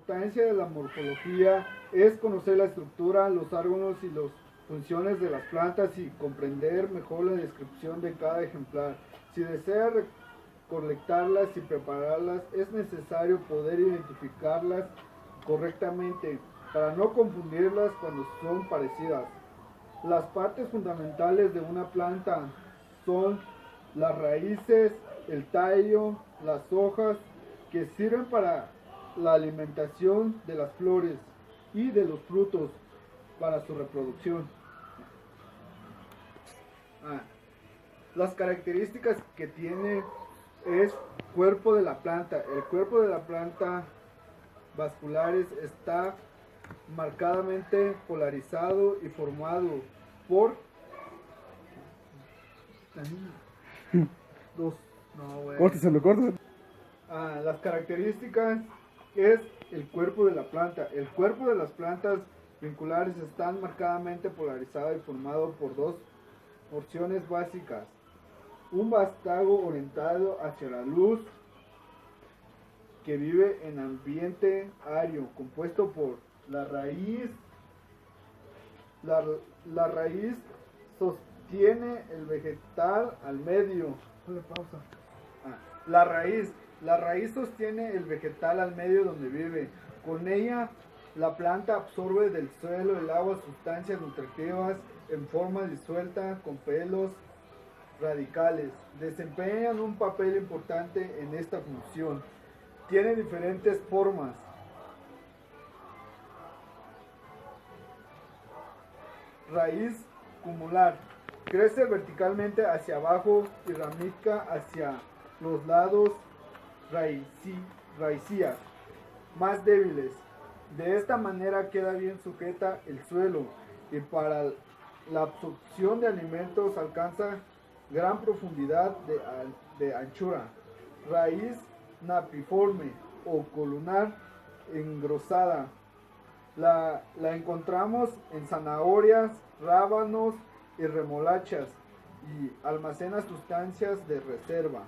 importancia de la morfología es conocer la estructura, los órganos y las funciones de las plantas y comprender mejor la descripción de cada ejemplar. Si desea recolectarlas y prepararlas, es necesario poder identificarlas correctamente para no confundirlas cuando son parecidas. Las partes fundamentales de una planta son las raíces, el tallo, las hojas, que sirven para la alimentación de las flores y de los frutos para su reproducción. Las características que tiene es cuerpo de la planta. El cuerpo de la planta vasculares está marcadamente polarizado y formado por dos. No, güey. Córteselo, córteselo. Las características es el cuerpo de la planta. El cuerpo de las plantas vinculares están marcadamente polarizado y formado por dos porciones básicas. Un vástago orientado hacia la luz que vive en ambiente árido, compuesto por la raíz. La raíz sostiene el vegetal al medio. Pausa. La raíz sostiene el vegetal al medio donde vive. Con ella, la planta absorbe del suelo el agua, sustancias nutritivas en forma disuelta con pelos radicales. Desempeñan un papel importante en esta función. Tiene diferentes formas. Raíz cumular. Crece verticalmente hacia abajo y ramifica hacia los lados raicías más débiles. De esta manera queda bien sujeta el suelo y para la absorción de alimentos alcanza gran profundidad de anchura. Raíz napiforme o columnar engrosada. La encontramos en zanahorias, rábanos y remolachas y almacena sustancias de reserva.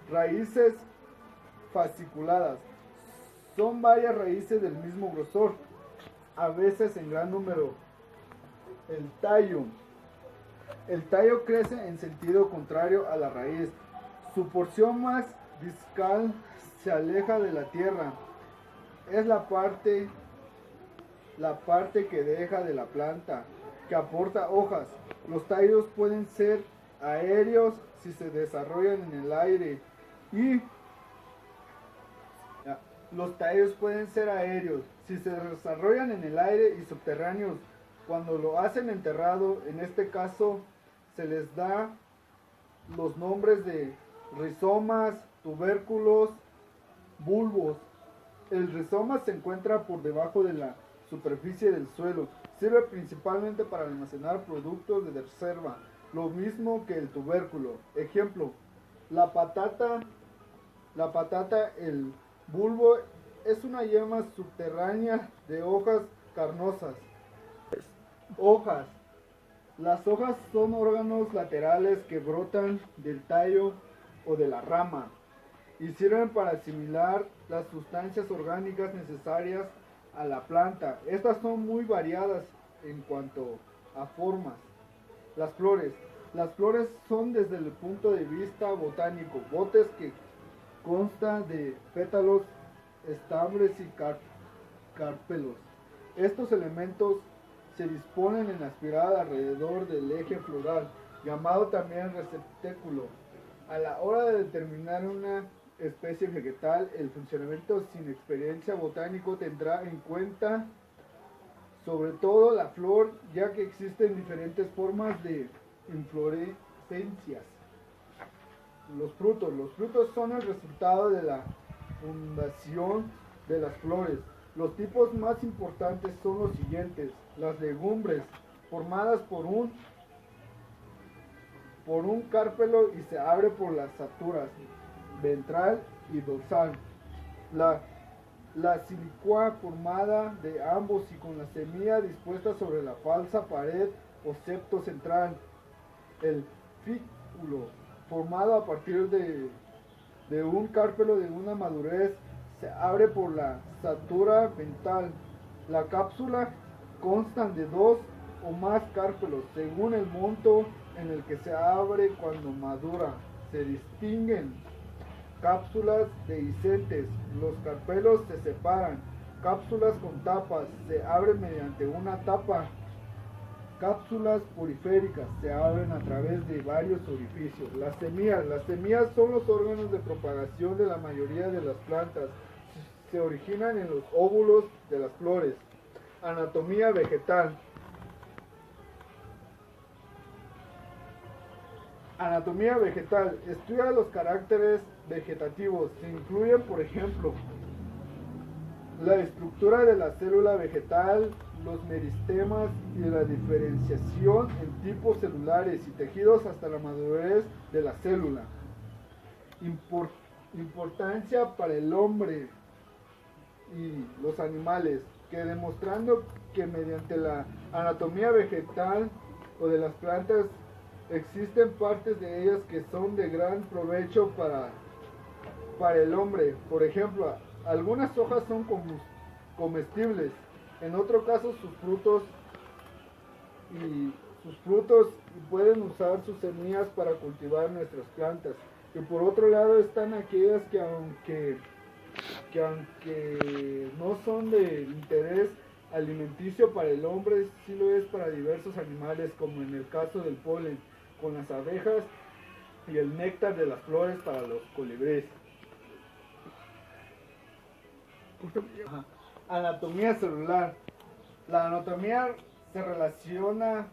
Raíces fasciculadas. Son varias raíces del mismo grosor, a veces en gran número. El tallo. El tallo crece en sentido contrario a la raíz. Su porción más discal se aleja de la tierra. Es la parte que deja de la planta, que aporta hojas. Los tallos pueden ser aéreos si se desarrollan en el aire y subterráneos cuando lo hacen enterrado. En este caso se les da los nombres de rizomas, tubérculos, bulbos. El rizoma se encuentra por debajo de la superficie del suelo. Sirve principalmente para almacenar productos de reserva, lo mismo que el tubérculo. Ejemplo, la patata, el bulbo es una yema subterránea de hojas carnosas. Hojas. Las hojas son órganos laterales que brotan del tallo o de la rama y sirven para asimilar las sustancias orgánicas necesarias a la planta. Estas son muy variadas en cuanto a formas. Las flores. Las flores son desde el punto de vista botánico botes que constan de pétalos, estambres y carpelos. Estos elementos se disponen en la espiral alrededor del eje floral, llamado también receptáculo. A la hora de determinar una especie vegetal, el funcionamiento sin experiencia botánico tendrá en cuenta sobre todo la flor, ya que existen diferentes formas de inflorescencias. Los frutos son el resultado de la fundación de las flores. Los tipos más importantes son los siguientes: las legumbres, formadas por un carpelo y se abre por las aturas ventral y dorsal. La silicua, formada de ambos y con la semilla dispuesta sobre la falsa pared o septo central. El fículo, formado a partir de un carpelo de una madurez se abre por la sutura ventral. La cápsula consta de dos o más carpelos, según el monto en el que se abre cuando madura. Se distinguen cápsulas dehiscentes. Los carpelos se separan. Cápsulas con tapas se abren mediante una tapa. Cápsulas puriféricas se abren a través de varios orificios. Las semillas son los órganos de propagación de la mayoría de las plantas. Se originan en los óvulos de las flores. Anatomía vegetal. Anatomía vegetal. Estudia los caracteres vegetativos. Se incluyen, por ejemplo, la estructura de la célula vegetal, los meristemas y la diferenciación en tipos celulares y tejidos hasta la madurez de la célula. Importancia para el hombre y los animales, que demostrando que mediante la anatomía vegetal o de las plantas existen partes de ellas que son de gran provecho para el hombre. Por ejemplo, algunas hojas son comestibles, en otro caso sus frutos pueden usar sus semillas para cultivar nuestras plantas. Y por otro lado están aquellas que aunque no son de interés alimenticio para el hombre, sí lo es para diversos animales, como en el caso del polen con las abejas y el néctar de las flores para los colibríes. Anatomía celular. La anatomía se relaciona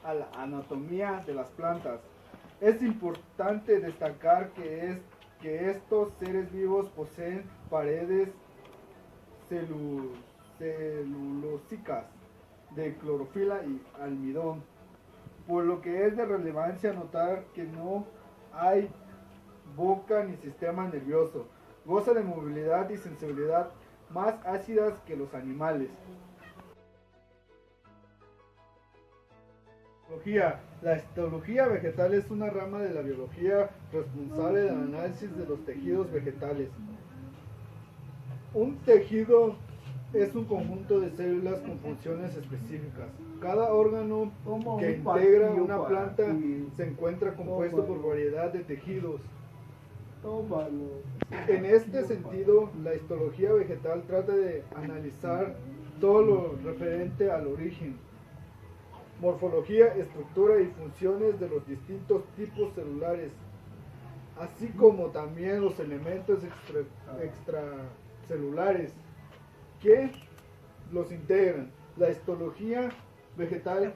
a la anatomía de las plantas. Es importante destacar que estos seres vivos poseen paredes celulosicas de clorofila y almidón, por lo que es de relevancia notar que no hay boca ni sistema nervioso. Goza de movilidad y sensibilidad más ácidas que los animales. La histología vegetal es una rama de la biología responsable del análisis de los tejidos vegetales. Un tejido es un conjunto de células con funciones específicas. Cada órgano que integra una planta se encuentra compuesto por variedad de tejidos. En este sentido, la histología vegetal trata de analizar todo lo referente al origen, morfología, estructura y funciones de los distintos tipos celulares, así como también los elementos extracelulares que los integran. La histología vegetal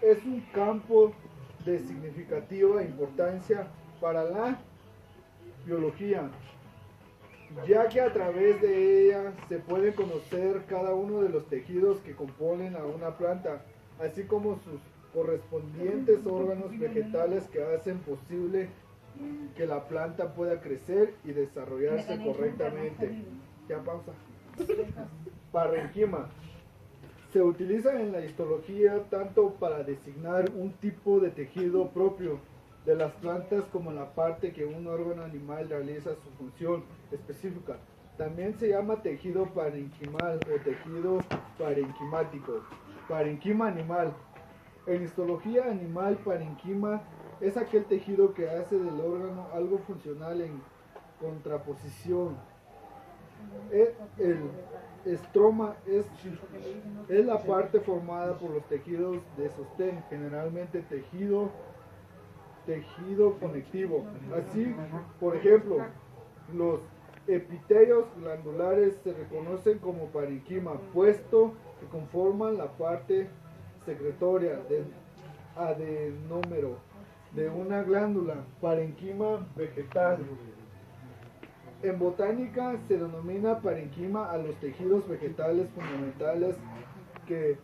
es un campo de significativa importancia para la biología, ya que a través de ella se puede conocer cada uno de los tejidos que componen a una planta, así como sus correspondientes órganos vegetales que hacen posible que la planta pueda crecer y desarrollarse correctamente. Ya pausa. Parenquima. Se utiliza en la histología tanto para designar un tipo de tejido propio de las plantas como la parte que un órgano animal realiza su función específica. También se llama tejido parenquimal o tejido parenquimático. Parenquima animal. En histología animal, parenquima es aquel tejido que hace del órgano algo funcional en contraposición. El estroma es la parte formada por los tejidos de sostén, generalmente tejido conectivo. Así, por ejemplo, los epitelios glandulares se reconocen como parenquima, puesto que conforman la parte secretoria del adenómero de una glándula. Parenquima vegetal. En botánica se denomina parenquima a los tejidos vegetales fundamentales que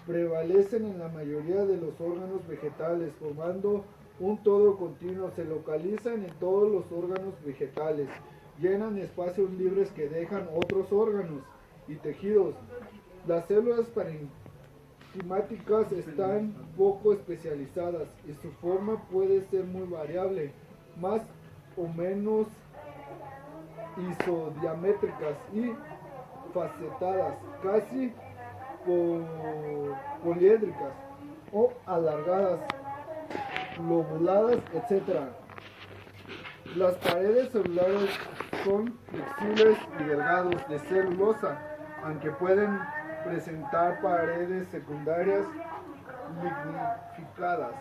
prevalecen en la mayoría de los órganos vegetales, formando un todo continuo. Se localizan en todos los órganos vegetales, llenan espacios libres que dejan otros órganos y tejidos. Las células parenquimáticas están poco especializadas y su forma puede ser muy variable, más o menos isodiamétricas y facetadas, casi poliédricas o alargadas, lobuladas, etc. Las paredes celulares son flexibles y delgados de celulosa, aunque pueden presentar paredes secundarias lignificadas.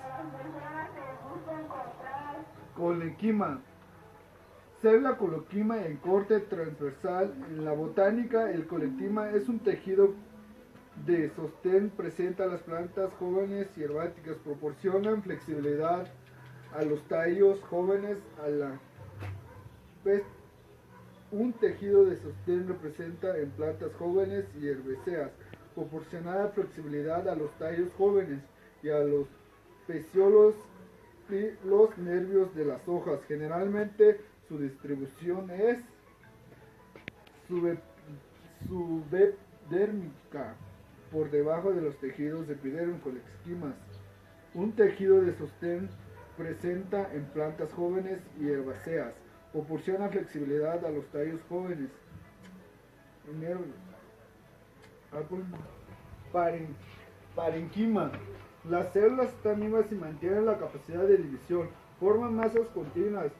Colequima. Célula colequima en corte transversal. En la botánica, el colequima es un tejido de sostén presente a las plantas jóvenes y herbáceas. Proporcionan flexibilidad a los tallos jóvenes. Un tejido de sostén representa en plantas jóvenes y herbáceas. Proporcionar flexibilidad a los tallos jóvenes y a los pecíolos y los nervios de las hojas. Generalmente su distribución es subdérmica por debajo de los tejidos epidérmicos. Esquimas. Un tejido de sostén presenta en plantas jóvenes y herbáceas. Proporciona flexibilidad a los tallos jóvenes. Parenquima. Las células están vivas y mantienen la capacidad de división, forman masas continuas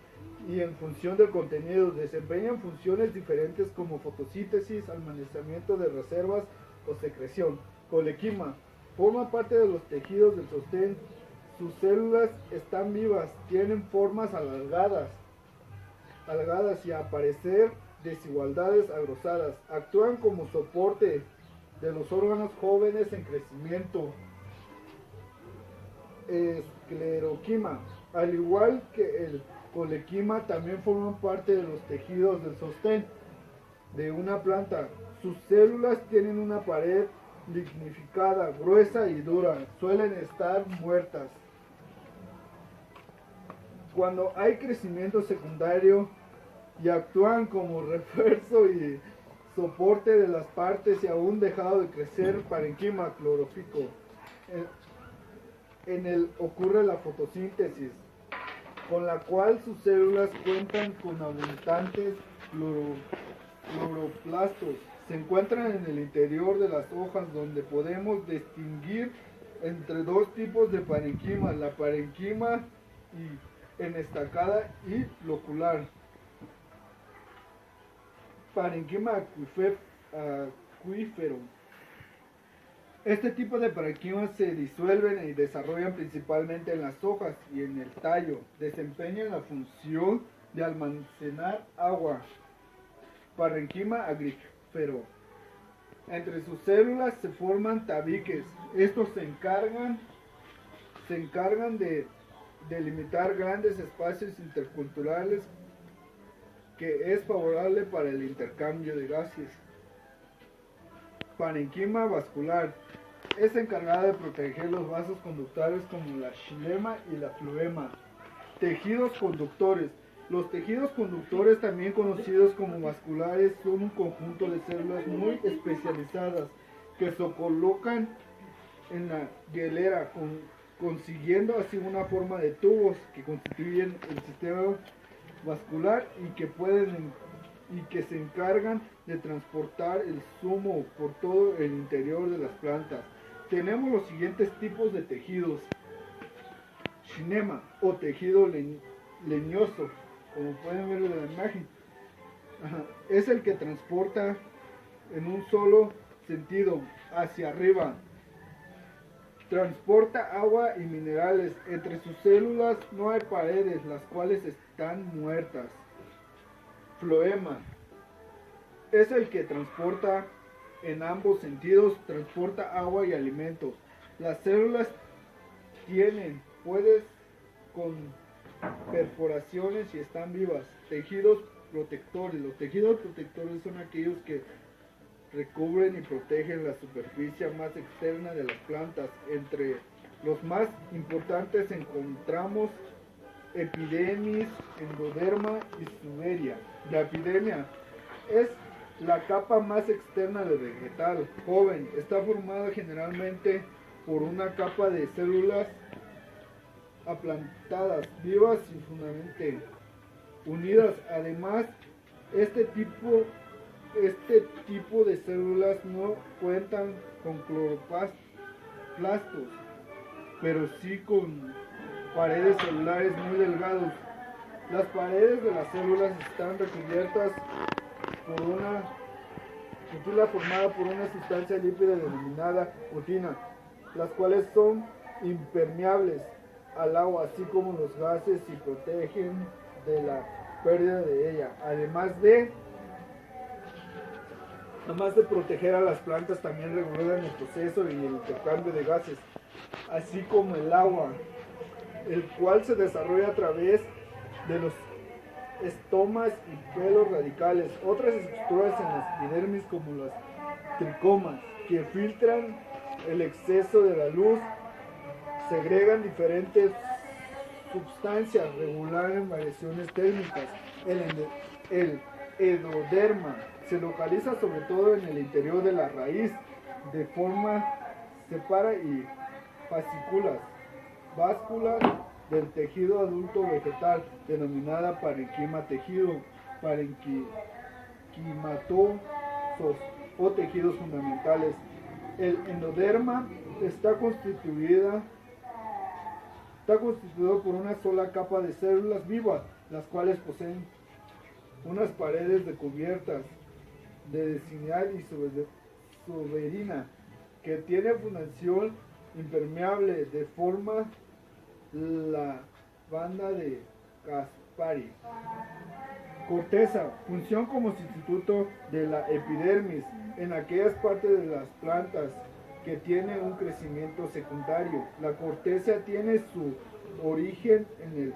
y en función del contenido desempeñan funciones diferentes como fotosíntesis, almacenamiento de reservas o secreción. Colequima. Forma parte de los tejidos del sostén. Sus células están vivas, tienen formas alargadas y aparecer desigualdades agrosadas. Actúan como soporte de los órganos jóvenes en crecimiento. Escleroquima. Al igual que el colequima, también forman parte de los tejidos del sostén de una planta. Sus células tienen una pared lignificada, gruesa y dura. Suelen estar muertas. Cuando hay crecimiento secundario y actúan como refuerzo y soporte de las partes y aún dejado de crecer. Parenquima clorófico. En él ocurre la fotosíntesis, con la cual sus células cuentan con abundantes cloroplastos. Se encuentran en el interior de las hojas, donde podemos distinguir entre dos tipos de parenquima: la parenquima en estacada y locular. Parenquima acuífero. Este tipo de parenquimas se disuelven y desarrollan principalmente en las hojas y en el tallo. Desempeñan la función de almacenar agua. Parenquima agrífero. Entre sus células se forman tabiques. Estos se encargan de delimitar grandes espacios interculturales, que es favorable para el intercambio de gases. Parenquima vascular. Es encargada de proteger los vasos conductores como la xilema y la floema. Tejidos conductores. Los tejidos conductores, también conocidos como vasculares, son un conjunto de células muy especializadas que se colocan en la hielera, consiguiendo así una forma de tubos que constituyen el sistema vascular y que se encargan de transportar el zumo por todo el interior de las plantas. Tenemos los siguientes tipos de tejidos. Xilema o tejido leñoso, como pueden ver en la imagen. Es el que transporta en un solo sentido, hacia arriba. Transporta agua y minerales. Entre sus células no hay paredes, las cuales están muertas. Floema. Es el que transporta en ambos sentidos, transporta agua y alimentos. Las células pueden con perforaciones y están vivas. Tejidos protectores. Los tejidos protectores son aquellos que recubren y protegen la superficie más externa de las plantas. Entre los más importantes encontramos epidermis, endoderma y suberia. La epidermia es la capa más externa del vegetal joven. Está formada generalmente por una capa de células aplantadas, vivas y fundamentalmente unidas. Además, Este tipo, este tipo de células no cuentan con cloroplastos, pero sí con paredes celulares muy delgados. Las paredes de las células están recubiertas por una pupila formada por una sustancia lípida denominada utina, las cuales son impermeables al agua, así como los gases, y protegen de la pérdida de ella. Además de proteger a las plantas, también regulan el proceso y el intercambio de gases, así como el agua, el cual se desarrolla a través de los estomas y pelos radicales. Otras estructuras en la epidermis, como las tricomas, que filtran el exceso de la luz, segregan diferentes sustancias, regulan variaciones térmicas. El endoderma se localiza sobre todo en el interior de la raíz, de forma separa y fascículas, básculas del tejido adulto vegetal, denominada parenquima tejido, parenquimatosos o tejidos fundamentales. El endoderma está constituido por una sola capa de células vivas, las cuales poseen unas paredes recubiertas de densidad y soberana, que tiene fundación impermeable, de forma la banda de Caspari. Corteza, función como sustituto de la epidermis en aquellas partes de las plantas que tienen un crecimiento secundario. La corteza tiene su origen en el